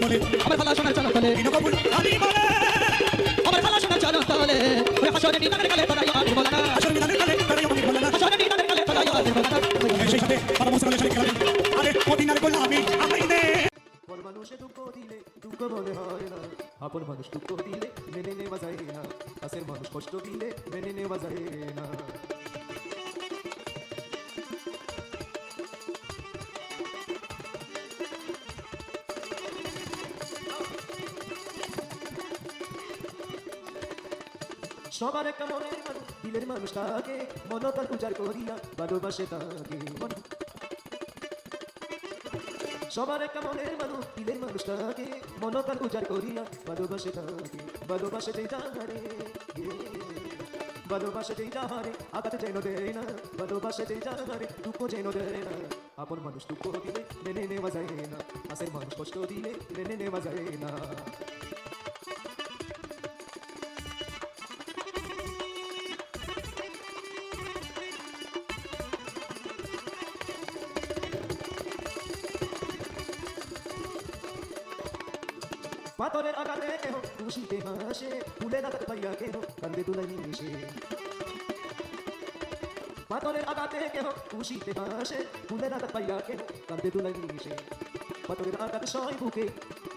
তলে আমার খালা সোনার চরণ তলে দিন কবুল আমি বলে আমার খালা সোনার চরণ তলে ওরে হাসরে নিদানের কালে তোরা ইয়াদ বলা না আসল বিধানের কালে তারা আমাকে বলে না হাসরে নিদানের কালে তোরা ইয়াদ বলা না সেই সাথে বাবা মুসলমানের সাথে খেলাবেন আরে মদিনার গোলামি আমাই দে পর মানুষে দুঃখ দিলে দুঃখ মনে হয় না আপন মানুষ দুঃখ দিলে মেনে নেওয়া যায় না কাছের মানুষ কষ্ট দিলে মেনে নেওয়া যায় না সবার একটা মনের মানুষ দিলের মানুষটাকে মনতার উজাড় করিয়া ভালোবাসে তাকে সবার একটা মনের মানুষ দিলের মানুষটাকে মনতার উজাড় করিয়া ভালোবাসে তাকে ভালোবাসে যাহারে ভালোবাসে যাহারে আঘাত যেন দেয় না ভালোবাসে যাহারে দুঃখ যেন দেয় না আপন মানুষ দুঃখ দিলে মেনে নেওয়া যায় না কাছের মানুষ কষ্ট দিলে মেনে নেওয়া যায় না পাথরের আঘাতে কেহ খুশিতে হাসে ফুলের আঘাত পাইয়া কেহ কান্দে দুলাই মিশে পাথরের আঘাতে কেহ খুশিতে হাসে ফুলের আঘাত পাইয়া কেহ কান্দে দুলাই মিশে পাথরের আঘাত সয় বুকে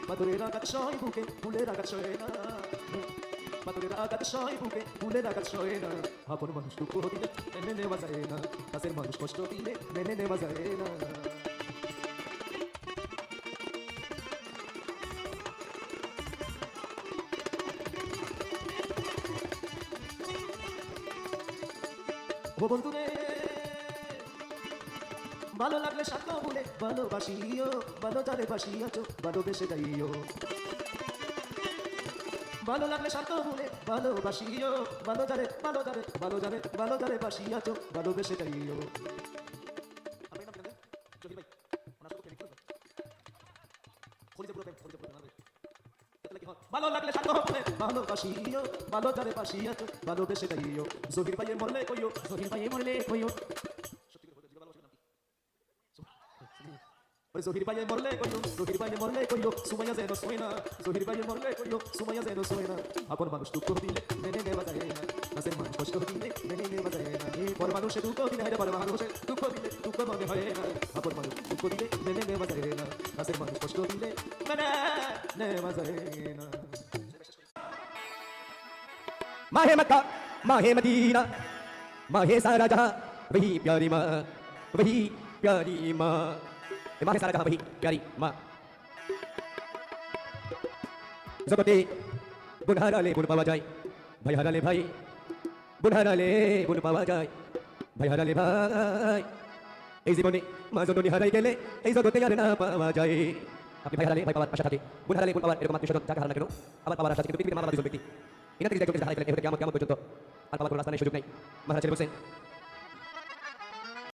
পাথরের আঘাত সয় বুকে ফুলের আঘাত সয় না পাথরের আঘাত সয় বুকে ফুলের আঘাত সয় না আপন মানুষ দুঃখ দিলে মেনে নেওয়া যায় না কাছের মানুষ কষ্ট দিলে মেনে নেওয়া যায় না ও বন্ধুরে ভালো লাগলে সাথ বলে ভালোবাসিও ভালো তারে বাসিয়াছো ভালোবেসে যাইও ভালো লাগলে সাথ বলে ভালোবাসিও ভালো তারে বাসিয়াছো ভালোবেসে যাইও ভালো লাগলে সাথ বলে ভালোবাসিও ভালো তারে বাসিয়াছো ভালোবেসে যাইও জহির ভাইয়ে মরলে কইও জহির ভাইয়ে মরলে কইও জহির ভাইয়ে মরলে কইও জহির ভাইয়ে মরলে কইও সুমাইয়া যেন সোয় না জহির ভাইয়ে মরলে কইও সুমাইয়া যেন সোয় না আপন মানুষ দুঃখ দিলে মেনে নেওয়া যায় না কাছের মানুষ কষ্ট দিলে মেনে নেওয়া যায় না পর মানুষে দুঃখ দিলে হয় পর মানুষে দুঃখ দিলে দুঃখ মনে হয় না আপন মানুষ দুঃখ দিলে মেনে নেওয়া যায় না কাছের মানুষ কষ্ট দিলে মেনে নেওয়া যায় না माहे मक्का माहे मदीना माहे सारा जहां वही प्यारी माँ वही प्यारी माँ माहे सारा जहां वही प्यारी माँ जगते गुण हाराले गुण पावा जाए भाई हाराले भाई गुण हाराले गुण पावा जाए भाई हाराले भाई এই জীবনে মা জননী হারাই গেলে এই জগতে আর না পাওয়া যায় আপনি ভাই হারালে ভাই পাওয়ার আশা থাকে গুণ হারালে গুণ পাওয়ার এরকম আত্মীয় স্বজন যাকে হারানো কেন আবার পাওয়ার আশা থাকে কিন্তু পৃথিবীর মা বাবা দুজন ব্যক্তি এখান থেকে একজন হারাই গেলে এখানে কেমন পর্যন্ত আর পাওয়ার কোনো রাস্তা নেই সুযোগ নেই মহারাজ ছেলে বলছেন